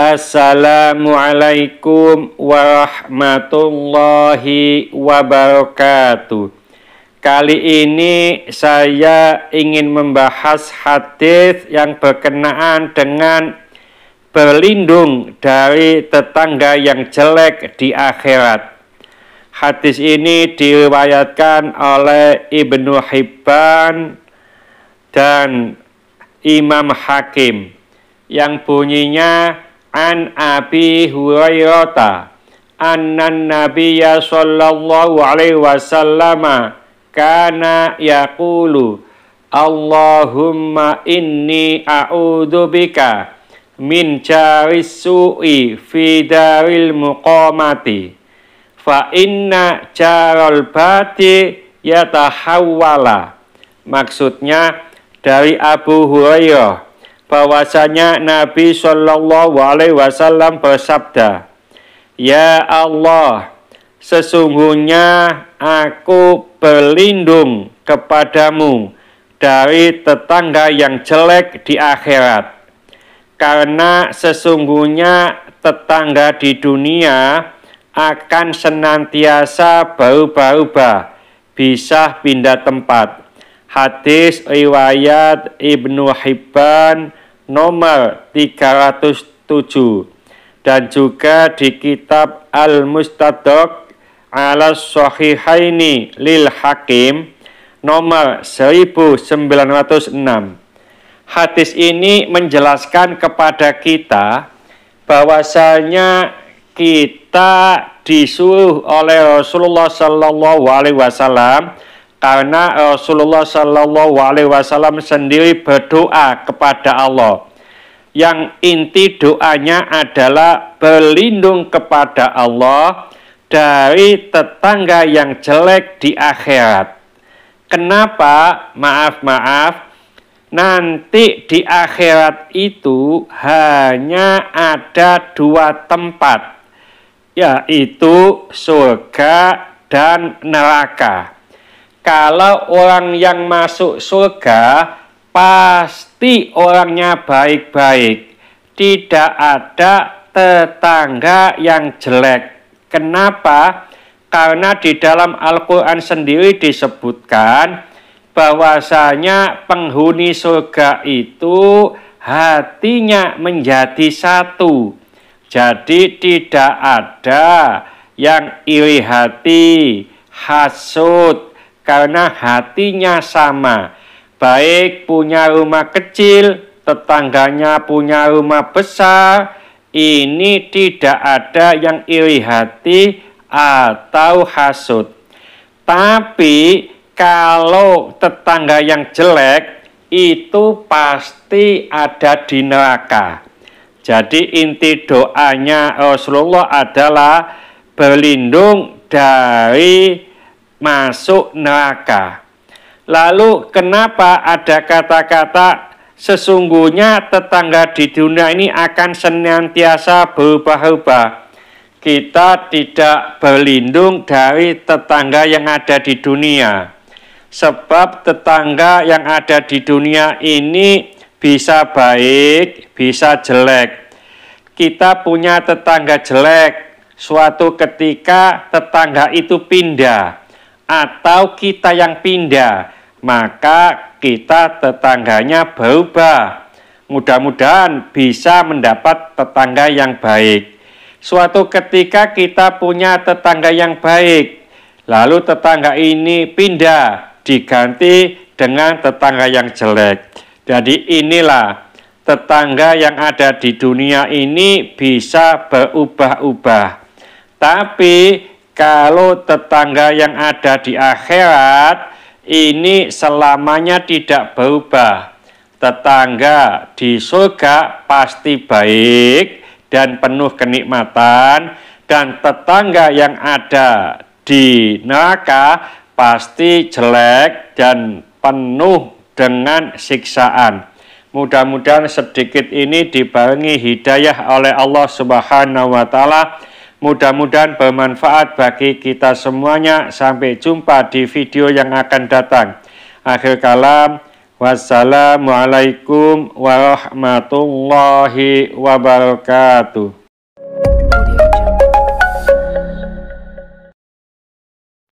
Assalamualaikum warahmatullahi wabarakatuh. Kali ini saya ingin membahas hadis yang berkenaan dengan berlindung dari tetangga yang jelek di akhirat. Hadis ini diriwayatkan oleh Ibnu Hibban dan Imam Hakim yang bunyinya an Abi Hurairah annan Nabiyya sallallahu alaihi wasallam kana yaqulu Allahumma inni a'udzubika min jaris su'i fi daril muqamati fa inna jaral bati yatahawwala. Maksudnya dari Abu Hurairah bahwasanya Nabi Shallallahu Alaihi Wasallam bersabda, "Ya Allah, sesungguhnya aku berlindung kepadamu dari tetangga yang jelek di akhirat, karena sesungguhnya tetangga di dunia akan senantiasa berubah-ubah, bisa pindah tempat." Hadis riwayat Ibnu Hibban nomor 307 dan juga di kitab Al-Mustadrak ala Sahihaini lil Hakim nomor 1906. Hadis ini menjelaskan kepada kita bahwasanya kita disuruh oleh Rasulullah Sallallahu Alaihi Wasallam, karena Rasulullah Sallallahu Alaihi Wasallam sendiri berdoa kepada Allah. Yang inti doanya adalah berlindung kepada Allah dari tetangga yang jelek di akhirat. Kenapa? Maaf, nanti di akhirat itu hanya ada dua tempat, yaitu surga dan neraka. Kalau orang yang masuk surga pasti orangnya baik-baik, tidak ada tetangga yang jelek. Kenapa? Karena di dalam Al-Quran sendiri disebutkan bahwasanya penghuni surga itu hatinya menjadi satu. Jadi tidak ada yang iri hati, hasud, karena hatinya sama. Baik punya rumah kecil, tetangganya punya rumah besar, ini tidak ada yang iri hati atau hasud. Tapi kalau tetangga yang jelek itu pasti ada di neraka. Jadi inti doanya Rasulullah adalah berlindung dari masuk neraka. Lalu kenapa ada kata-kata sesungguhnya tetangga di dunia ini akan senantiasa berubah-ubah? Kita tidak berlindung dari tetangga yang ada di dunia, sebab tetangga yang ada di dunia ini bisa baik, bisa jelek. Kita punya tetangga jelek, suatu ketika tetangga itu pindah atau kita yang pindah, maka kita tetangganya berubah. Mudah-mudahan bisa mendapat tetangga yang baik. Suatu ketika kita punya tetangga yang baik, lalu tetangga ini pindah, diganti dengan tetangga yang jelek. Jadi inilah tetangga yang ada di dunia ini bisa berubah-ubah. Tapi kalau tetangga yang ada di akhirat ini selamanya tidak berubah. Tetangga di surga pasti baik dan penuh kenikmatan, dan tetangga yang ada di neraka pasti jelek dan penuh dengan siksaan. Mudah-mudahan sedikit ini dibarengi hidayah oleh Allah Subhanahu wa Ta'ala. Mudah-mudahan bermanfaat bagi kita semuanya. Sampai jumpa di video yang akan datang. Akhir kalam, Wassalamualaikum warahmatullahi wabarakatuh.